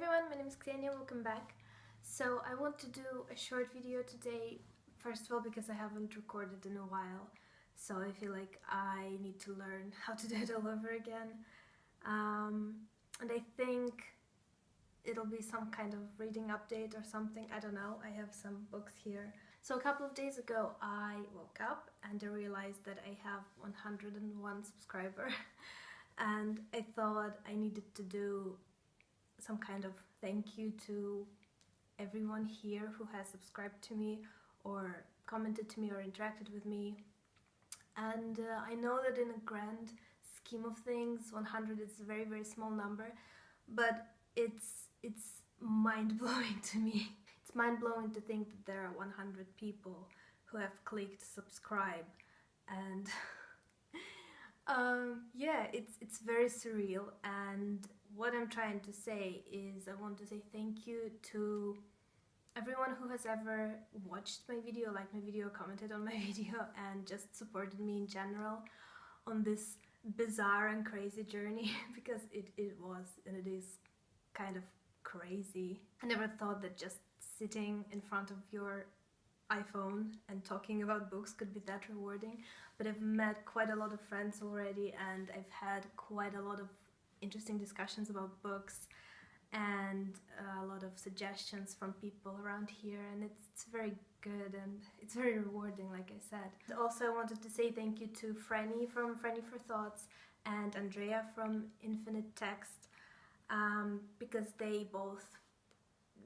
everyone, my name is Ksenia, welcome back. So I want to do a short video today, first of all because I haven't recorded in a while, so I feel like I need to learn how to do it all over again. And I think it'll be some kind of reading update or something, I don't know, I have some books here. So a couple of days ago I woke up and I realized that I have 101 subscribers and I thought I needed to do some kind of thank you to everyone here who has subscribed to me or commented to me or interacted with me. And I know that in a grand scheme of things 100 is a very, very small number, but it's mind-blowing to me. It's mind-blowing to think that there are 100 people who have clicked subscribe, and yeah, it's very surreal. And what I'm trying to say is I want to say thank you to everyone who has ever watched my video, liked my video, commented on my video, and just supported me in general on this bizarre and crazy journey, because it was and it is kind of crazy. I never thought that just sitting in front of your iPhone and talking about books could be that rewarding, but I've met quite a lot of friends already and I've had quite a lot of interesting discussions about books and a lot of suggestions from people around here, and it's very good and it's very rewarding, like I said. Also, I wanted to say thank you to Franny from Franny for Thoughts and Andrea from Infinite Text, because they both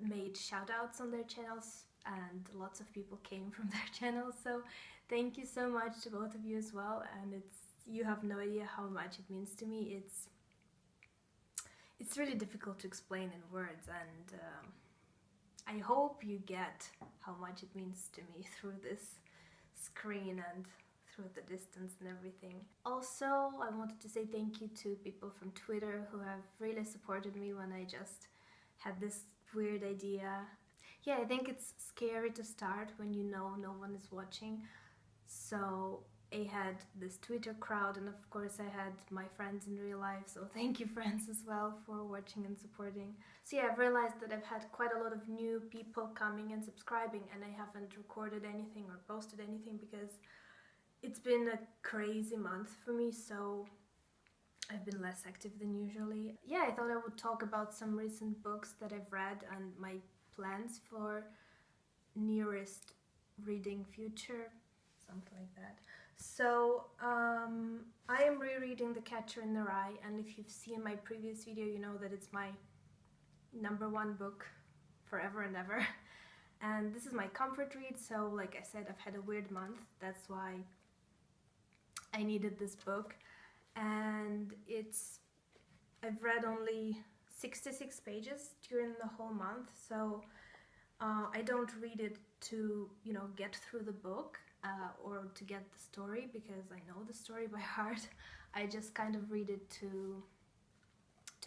made shout outs on their channels and lots of people came from their channels, so thank you so much to both of you as well. And you have no idea how much it means to me. It's really difficult to explain in words, and I hope you get how much it means to me through this screen and through the distance and everything. Also, I wanted to say thank you to people from Twitter who have really supported me when I just had this weird idea. Yeah, I think it's scary to start when you know no one is watching, so I had this Twitter crowd, and of course I had my friends in real life, so thank you friends as well for watching and supporting. So yeah, I've realized that I've had quite a lot of new people coming and subscribing, and I haven't recorded anything or posted anything because it's been a crazy month for me, so I've been less active than usually. Yeah, I thought I would talk about some recent books that I've read and my plans for nearest reading future, something like that. So I am rereading The Catcher in the Rye, and if you've seen my previous video you know that it's my #1 book forever and ever, and this is my comfort read. So like I said, I've had a weird month, that's why I needed this book, and I've read only 66 pages during the whole month, so I don't read it to, you know, get through the book or to get the story, because I know the story by heart. I just kind of read it to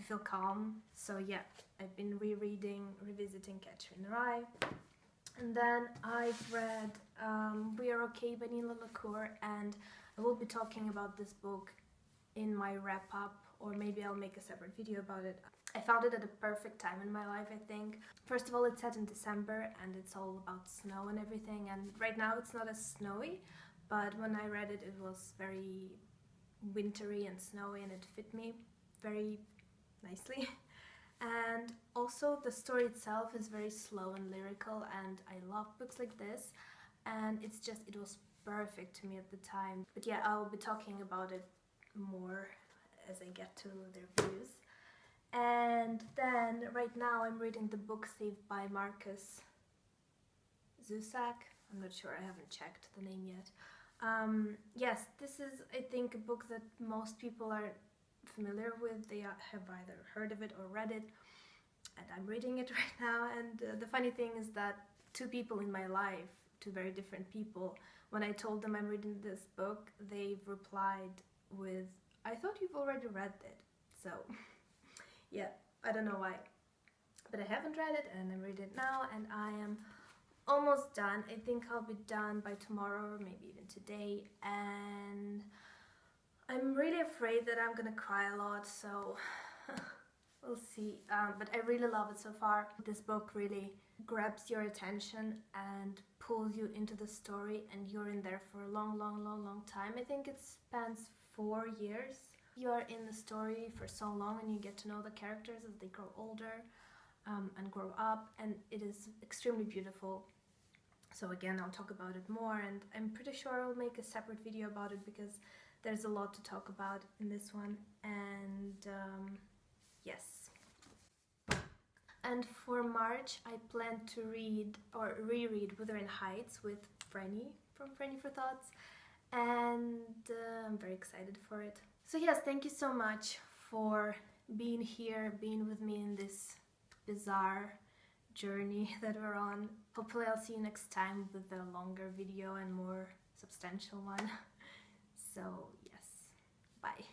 feel calm. So yeah, I've been revisiting Catcher in the Rye. And then I've read We Are Okay by Nila LaCour, and I will be talking about this book in my wrap-up, or maybe I'll make a separate video about it. I found it at a perfect time in my life, I think. First of all, it's set in December and it's all about snow and everything, and right now it's not as snowy, but when I read it, it was very wintry and snowy, and it fit me very nicely. And also the story itself is very slow and lyrical, and I love books like this, and it was perfect to me at the time. But yeah, I'll be talking about it more as I get to the reviews. And then right now I'm reading the book Saved by Marcus Zusak. I'm not sure, I haven't checked the name yet. Yes, this is, I think, a book that most people are familiar with. They have either heard of it or read it, and I'm reading it right now. And the funny thing is that two people in my life, two very different people, when I told them I'm reading this book, they've replied with, "I thought you've already read it." So yeah, I don't know why, but I haven't read it and I'm reading it now, and I am almost done. I think I'll be done by tomorrow or maybe even today, and I'm really afraid that I'm gonna cry a lot, so we'll see. But I really love it so far. This book really grabs your attention and pulls you into the story, and you're in there for a long time. I think it spans 4 years. You are in the story for so long, and you get to know the characters as they grow older and grow up, and it is extremely beautiful. So again, I'll talk about it more, and I'm pretty sure I'll make a separate video about it because there's a lot to talk about in this one. And yes. And for March, I plan to read or reread Wuthering Heights with Franny from Franny for Thoughts, and I'm very excited for it. So yes, thank you so much for being here, being with me in this bizarre journey that we're on. Hopefully I'll see you next time with a longer video and more substantial one. So yes, bye.